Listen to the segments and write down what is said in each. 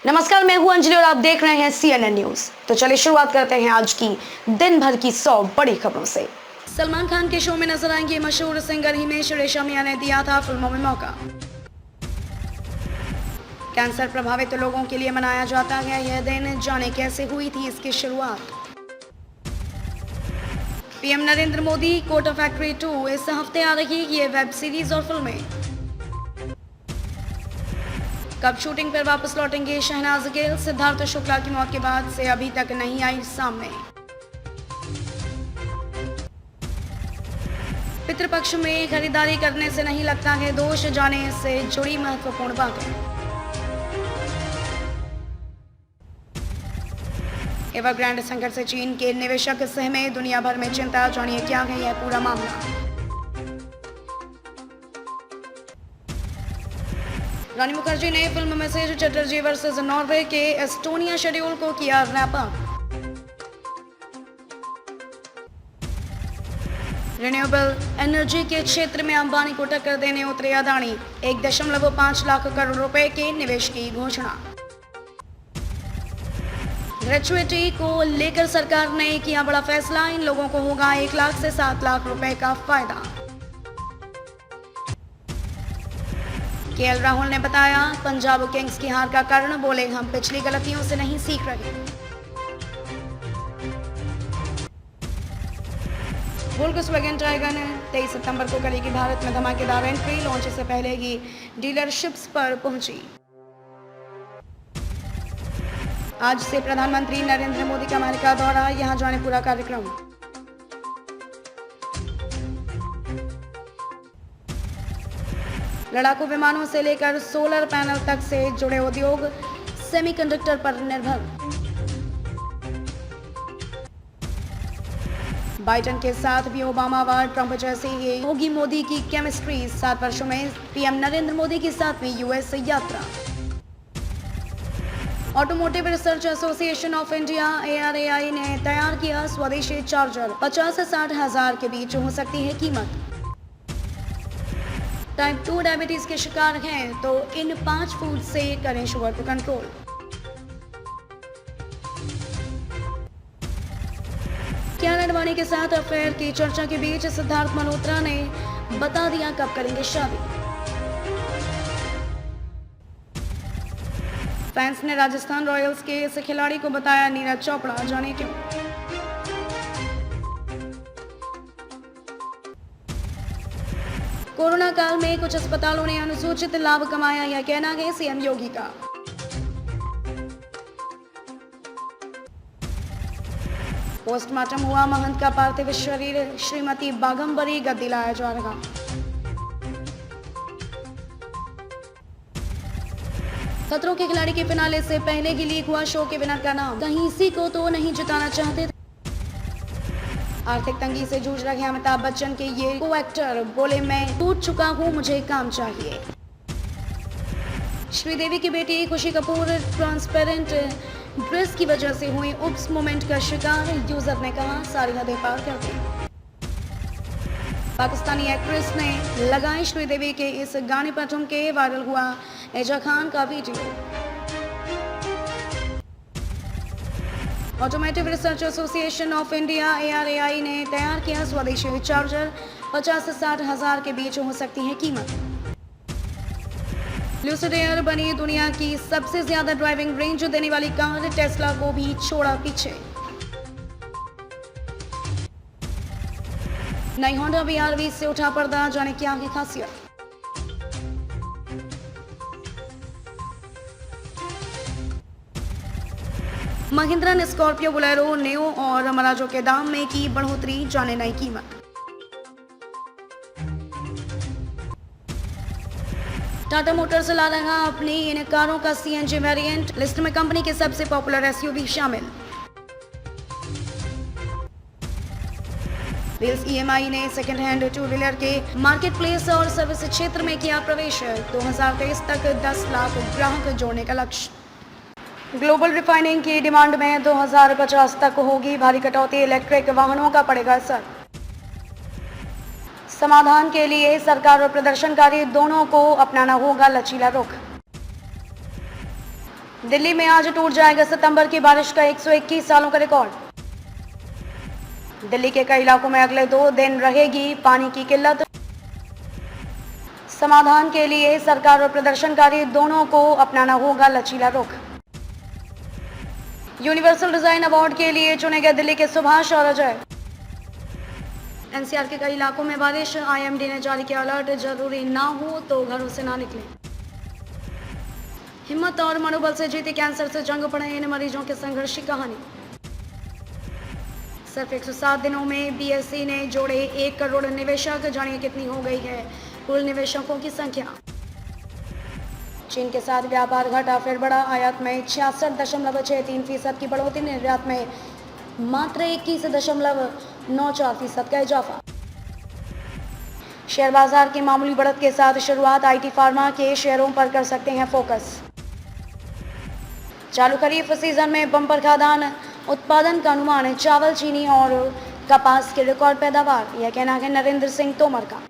नमस्कार, मैं हूं अंजलि और आप देख रहे हैं CNN न्यूज। तो चलिए शुरुआत करते हैं आज की दिन भर की 100 बड़ी खबरों से। सलमान खान के शो में नजर आएंगे मशहूर सिंगर हिमेश रेशमिया ने दिया था फिल्मों में मौका। कैंसर प्रभावित लोगों के लिए मनाया जाता है यह दिन, जाने कैसे हुई थी इसकी शुरुआत। पीएम नरेंद्र मोदी कोटा फैक्ट्री 2 इस हफ्ते आ रही ये वेब सीरीज और फिल्में। कब शूटिंग पर वापस लौटेंगे शहनाज गिल, सिद्धार्थ शुक्ला की मौत के बाद से अभी तक नहीं आई सामने। पितृपक्ष में खरीदारी करने से नहीं लगता है दोष, जाने इससे जुड़ी महत्वपूर्ण बातें। एवरग्रांड संकट से चीन के निवेशक सहमे, दुनिया भर में चिंता, जानिए क्या है यह पूरा मामला। रानी मुखर्जी ने film message Chatterjee versus Norway के एस्टोनिया शेड्यूल को किया रैप अप। रिन्यूएबल एनर्जी के क्षेत्र में अंबानी को टक्कर देने उतरे अदानी, 1.5 लाख करोड़ रुपए के निवेश की घोषणा। ग्रेजुएटी को लेकर सरकार ने किया बड़ा फैसला, इन लोगों को होगा 1 लाख से 7 लाख रुपए का फायदा। केएल राहुल ने बताया पंजाब किंग्स की हार का कारण, बोले हम पिछली गलतियों से नहीं सीख रहे। वोल्क्सवैगन टाइगर ने 23 सितंबर को करेगी भारत में धमाकेदार एंट्री, लॉन्च से पहले ही डीलरशिप्स पर पहुंची। आज से प्रधानमंत्री नरेंद्र मोदी का अमेरिका दौरा, यहां जाने पूरा कार्यक्रम। लड़ाकू विमानों से लेकर सोलर पैनल तक से जुड़े उद्योग सेमीकंडक्टर पर निर्भर। बाइडेन के साथ भी ओबामा व ट्रंप जैसी ही होगी मोदी की केमिस्ट्री, 7 वर्षों में पीएम नरेंद्र मोदी के साथ में यूएस यात्रा। Automotive research association of India ARAI ने तैयार किया स्वदेशी चार्जर, 50 से 60 हजार के बीच हो सकती है कीमत। टाइप 2 डायबिटीज के शिकार हैं तो इन 5 फूड से करें शुगर को कंट्रोल। कियारा आडवाणी के साथ अफेयर की चर्चा के बीच सिद्धार्थ मल्होत्रा ने बता दिया कब करेंगे शादी। फैंस ने राजस्थान रॉयल्स के इस खिलाड़ी को बताया नीरज चोपड़ा, जाने क्यों। कोरोना काल में कुछ अस्पतालों ने अनुसूचित लाभ कमाया, यह कहना है सीएम योगी का। पोस्टमार्टम हुआ, महंत का पार्थिव शरीर श्रीमती बाघम्बरी गद्दी लाया जा रहा। खतरों के खिलाड़ी के फिनाले से पहले ही लीक हुआ शो के विनर का नाम, कहीं इसी को तो नहीं जिताना चाहते थे। आर्थिक तंगी से जूझ रहे अमिताभ बच्चन के ये को एक्टर, बोले मैं टूट चुका हूं, मुझे काम चाहिए। श्रीदेवी की बेटी खुशी कपूर ट्रांसपेरेंट ड्रेस की वजह से हुई उप्स मोमेंट का शिकार, यूजर ने कहा सारी हदें पार कर दी। पाकिस्तानी एक्ट्रेस ने लगाई श्रीदेवी के इस गाने पर ठुमके, वायरल हुआ एजा खान का video. Automotive research association of India ARAI ने तैयार किया स्वदेशी चार्जर, 50 से 60 हजार के बीच हो सकती है कीमत। लूसिड एयर बनी दुनिया की सबसे ज्यादा ड्राइविंग रेंज देने वाली कार, टेस्ला को भी छोड़ा पीछे। नई होंडा BR-20 से उठा पर्दा, जाने क्या है खासियत। महिंद्रा ने स्कॉर्पियो, बोलेरो, नेओ और मराजो के दाम में की बढ़ोतरी, जाने नई कीमत। टाटा मोटर्स ला रहा अपनी इन कारों का CNG वेरिएंट, लिस्ट में कंपनी के सबसे पॉपुलर SUV शामिल। व्हील्स EMI ने सेकेंड हैंड 2 व्हीलर के मार्केट प्लेस और सर्विस क्षेत्र में किया प्रवेश, 2023 तक 10 लाख ग्राहक जोड़ने का लक्ष्य। ग्लोबल रिफाइनिंग की डिमांड में 2050 तक होगी भारी कटौती, इलेक्ट्रिक वाहनों का पड़ेगा असर। समाधान के लिए सरकार और प्रदर्शनकारी दोनों को अपनाना होगा लचीला रुख। दिल्ली में आज टूट जाएगा सितंबर की बारिश का 121 सालों का रिकॉर्ड। दिल्ली के कई इलाकों में अगले 2 दिन रहेगी पानी की किल्लत। समाधान के लिए सरकार और प्रदर्शनकारी दोनों को अपनाना होगा लचीला रुख। यूनिवर्सल डिजाइन अवार्ड के लिए चुने गए दिल्ली के सुभाष और अजय। एनसीआर के कई इलाकों में बारिश, आईएमडी ने जारी किया अलर्ट, जरूरी ना हो तो घरों से ना निकलें। हिम्मत और मनोबल से जीती कैंसर से जंग पड़े इन मरीजों की संघर्ष की कहानी। सिर्फ 107 दिनों में बीएसई ने जोड़े 1 करोड़ निवेशक, जानिए कितनी हो गई है कुल निवेशकों की संख्या। चीन के साथ व्यापार घटा फिर बढ़ा, आयात में 66.63% की बढ़ोतरी, निर्यात में मात्र 21.94% का इजाफा। शेयर बाजार की मामूली बढ़त के साथ शुरुआत, आईटी फार्मा के शेयरों पर कर सकते हैं फोकस। चालू खरीफ सीजन में बम्पर खाद्यान्न उत्पादन का अनुमान, चावल, चीनी और कपास के रिकॉर्ड पैदावार, यह कहना है नरेंद्र सिंह तोमर का।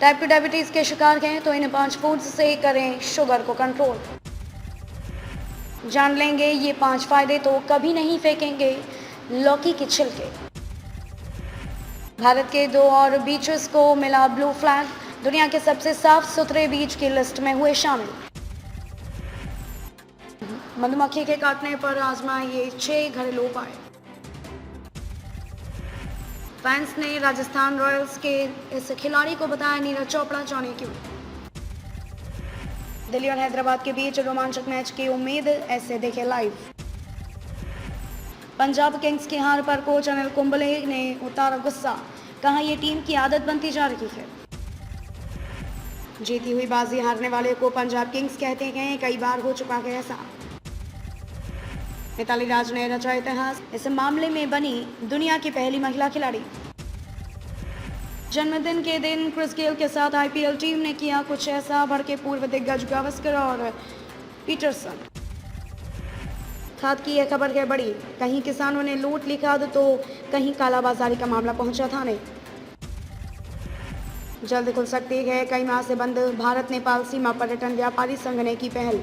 टाइप 2 डायबिटीज के शिकार हैं तो इन 5 फूड्स से करें शुगर को कंट्रोल। जान लेंगे ये 5 फायदे तो कभी नहीं फेंकेंगे लौकी के छिलके। भारत के 2 और बीचेस को मिला ब्लू फ्लैग, दुनिया के सबसे साफ सुथरे बीच की लिस्ट में हुए शामिल। मधुमक्खी के काटने पर आजमाए 6 घरेलू उपाय। फैंस ने राजस्थान रॉयल्स के इस खिलाड़ी को बताया नीरज चोपड़ा, जाने क्यों। दिल्ली और हैदराबाद के बीच रोमांचक मैच की उम्मीद, ऐसे देखे लाइव। पंजाब किंग्स की हार पर कोच अनिल कुंबले ने उतारा गुस्सा, कहा यह टीम की आदत बनती जा रही है। जीती हुई बाजी हारने वाले को पंजाब किंग्स कहते हैं, कई बार हो चुका है ऐसा। मिताली राज ने रचा इतिहास, इस मामले में बनी दुनिया की पहली महिला खिलाड़ी। जन्मदिन के दिन क्रिस गेल के साथ आईपीएल टीम ने किया कुछ ऐसा, भड़के पूर्व दिग्गज गावस्कर और पीटरसन। खाद की यह खबर है बड़ी, कहीं किसानों ने लूट ली खाद तो कहीं कालाबाजारी का मामला पहुंचा थाने। जल्द खुल सकती है कई माह से बंद भारत नेपाल सीमा, पर्यटन व्यापारी संघ ने की पहल।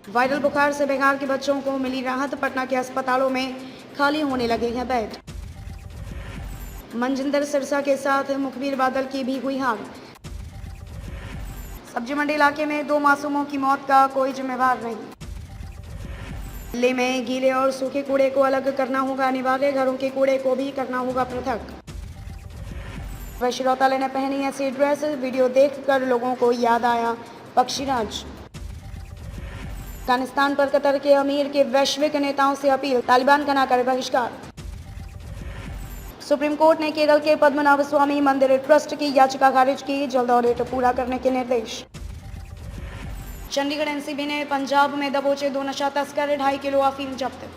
वायरल बुखार से बिहार के बच्चों को मिली राहत, पटना के अस्पतालों में खाली होने लगे हैं बेड। मनजिंदर सिरसा के साथ मुखबिर बादल की भी हुई हार। सब्जी मंडी इलाके में 2 मासूमों की मौत का कोई जिम्मेवार नहीं। दिल्ली में गीले और सूखे कूड़े को अलग करना होगा अनिवार्य, घरों के कूड़े को भी करना होगा पृथक। वैशी रौताले ने पहनी ऐसी ड्रेस, वीडियो देखकर लोगों को याद आया पक्षीराज। अफगानिस्तान पर कतर के अमीर के वैश्विक नेताओं से अपील, तालिबान का ना करे बहिष्कार। सुप्रीम कोर्ट ने केरल के पद्मनाभ स्वामी मंदिर ट्रस्ट की याचिका खारिज की, जल्द ऑडिट पूरा करने के निर्देश। चंडीगढ़ एनसीबी ने पंजाब में दबोचे 2 नशा तस्कर, 2.5 किलो अफीम जब्त।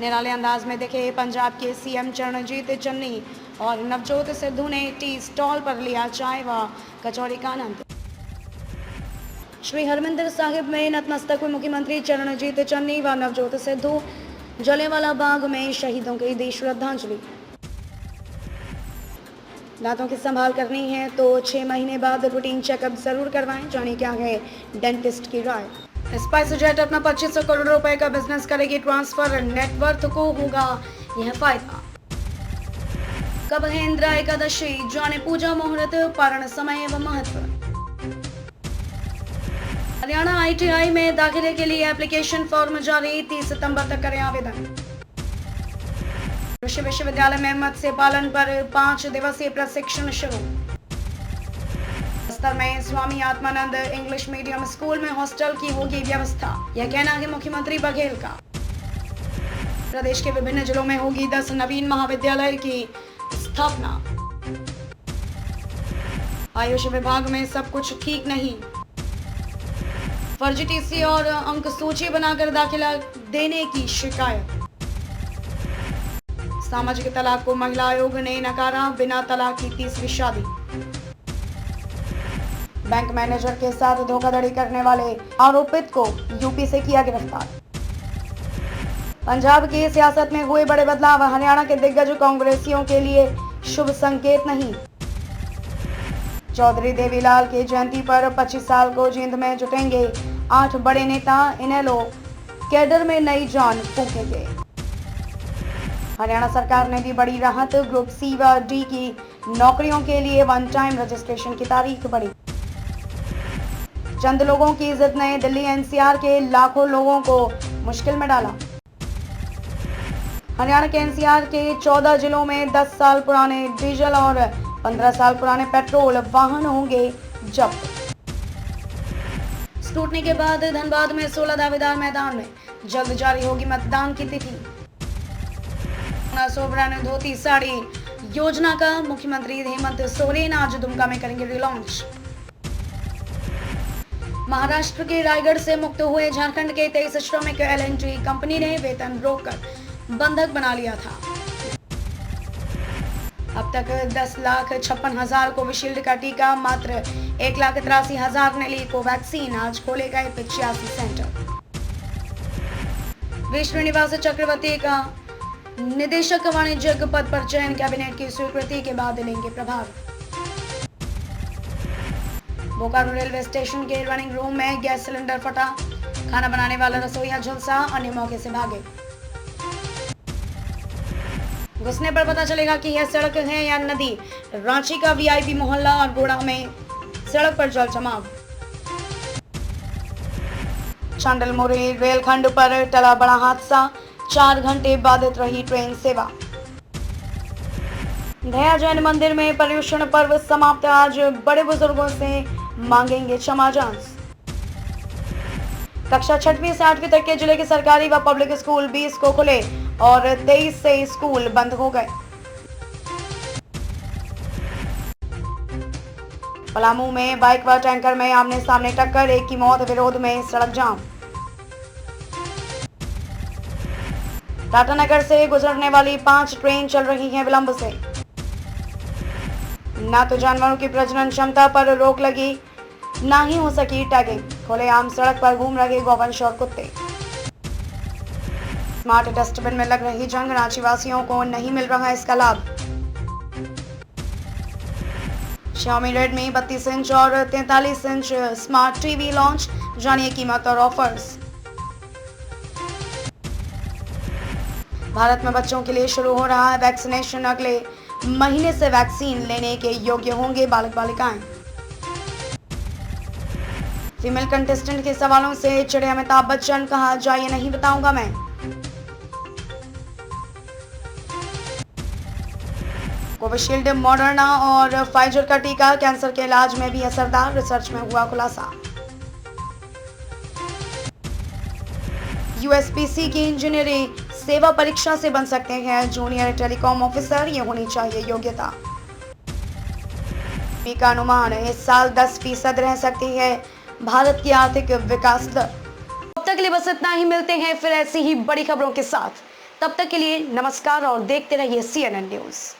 निराले अंदाज में दिखे पंजाब के सीएम चरणजीत चन्नी और नवजोत सिद्धू ने टी स्टॉल पर लिया चाय व कचौरी का आनंद। श्री हरमिंदर साहिब में नतमस्तक हुए मुख्यमंत्री चरणजीत चन्नी व नवजोत सिद्धू, जलियांवाला बाग में शहीदों को दी श्रद्धांजलि। दांतों की संभाल करनी है तो 6 महीने बाद रूटीन चेकअप जरूर करवाएं, जानिए क्या है डेंटिस्ट की राय। स्पाइसजेट अपना 2500 करोड़ रुपए का बिजनेस करेगी ट्रांसफर, नेटवर्थ को होगा यह फायदा। कब है इंदिरा एकादशी, जाने पूजा मुहूर्त, पारण समय एवं महत्व। हरियाणा आईटीआई में दाखिले के लिए एप्लीकेशन फॉर्म जारी, 30 सितंबर तक करें आवेदन। कृषि विश्वविद्यालय में मत्स्य पालन पर 5 दिवसीय प्रशिक्षण शुरू। बस्तर में Swami Atmanand English medium school में हॉस्टल की होगी व्यवस्था, यह कहना है मुख्यमंत्री बघेल का। प्रदेश के विभिन्न जिलों में होगी 10 नवीन महाविद्यालय की स्थापना। आयुष विभाग में सब कुछ ठीक नहीं, फर्जी टीसी और अंक सूची बनाकर दाखिला देने की शिकायत। सामाजिक तलाक को महिला आयोग ने नकारा, बिना तलाक की 30वीं शादी। बैंक मैनेजर के साथ धोखाधड़ी करने वाले आरोपित को यूपी से किया गिरफ्तार। पंजाब की सियासत में हुए बड़े बदलाव, हरियाणा के दिग्गज कांग्रेसियों के लिए शुभ संकेत नहीं। चौधरी देवीलाल की जयंती पर 25 साल को जींद में जुटेंगे 8 बड़े नेता, इनेलो कैडर में नई जान फूंकेंगे। हरियाणा सरकार ने दी बड़ी राहत, ग्रुप सी व डी की नौकरियों के लिए वन टाइम रजिस्ट्रेशन की तारीख बढ़ी। चंद लोगों की इज्जत ने दिल्ली एनसीआर के लाखों लोगों को मुश्किल में डाला। हरियाणा के एनसीआर के 14 जिलों में 10 साल पुराने डीजल और 15 साल पुराने पेट्रोल वाहन होंगे जब्त। स्क्रूटनी के बाद धनबाद में 16 दावेदार मैदान में, जल्द जारी होगी मतदान की तिथि। सोबरान धोती साड़ी योजना का मुख्यमंत्री हेमंत सोरेन आज दुमका में करेंगे रिलॉन्च। महाराष्ट्र के रायगढ़ से मुक्त हुए झारखंड के 23 श्रमिक एलएनटी कंपनी ने वेतन रोककर बंधक बना लिया था। अब तक 10,56,000 कोविशील्ड का टीका, मात्र 1,83,000 ने ली कोवैक्सीन। आज खोले गए 85 सेंटर। वी श्रीनिवास चक्रवर्ती का निदेशक वाणिज्यिक पद पर चयन, कैबिनेट की स्वीकृति के बाद लेंगे प्रभाव। बोकारो रेलवे स्टेशन के रनिंग रूम में गैस सिलेंडर फटा, खाना बनाने वाला रसोइया झुलसा, अन्य मौके से भागे। घुसने पर पता चलेगा कि यह सड़क है या नदी। रांची का वीआईपी मोहल्ला और गोड़ा में सड़क पर जल जमाव। चांडल मोरी रेलखंड पर टला बड़ा हादसा, 4 घंटे बाधित रही ट्रेन सेवा। दया जैन मंदिर में पर्युषण पर्व समाप्त, आज बड़े बुजुर्गों से मांगेंगे क्षमा जांच। कक्षा 6वीं से 8वीं तक के जिले के सरकारी व पब्लिक स्कूल 20 को खुले और 23 से स्कूल बंद हो गए। पलामू में बाइक व टैंकर में आमने सामने टक्कर, एक की मौत, विरोध में सड़क जाम। टाटानगर से गुजरने वाली 5 ट्रेन चल रही हैं विलंब से। ना तो जानवरों की प्रजनन क्षमता पर रोक लगी, ना ही हो सकी टैगिंग। खुलेआम सड़क पर घूम रहे गौवंश और कुत्ते। स्मार्ट डस्टबिन में लग रही जंग, रांची वासियों को नहीं मिल रहा इसका लाभ। Xiaomi Redmi 32 इंच और 43 इंच स्मार्ट टीवी लॉन्च, जानिए कीमत और ऑफर्स। भारत में बच्चों के लिए शुरू हो रहा है वैक्सीनेशन, अगले महीने से वैक्सीन लेने के योग्य होंगे बालक बालिकाएं। फीमेल कंटेस्टेंट के सवालों से चिढ़े अमिताभ बच्चन, कहा जाइए नहीं बताऊंगा मैं। कोविशील्ड, मॉडर्ना और फाइजर का टीका कैंसर के इलाज में भी असरदार, रिसर्च में हुआ खुलासा। यूएसपीसी की इंजीनियरिंग सेवा परीक्षा से बन सकते हैं जूनियर टेलीकॉम ऑफिसर, ये होनी चाहिए योग्यता। का अनुमान इस साल 10% रह सकती है भारत की आर्थिक विकास दर। अब तक के लिए बस इतना ही, मिलते हैं फिर ऐसी ही बड़ी खबरों के साथ। तब तक के लिए नमस्कार और देखते रहिए CNN न्यूज़।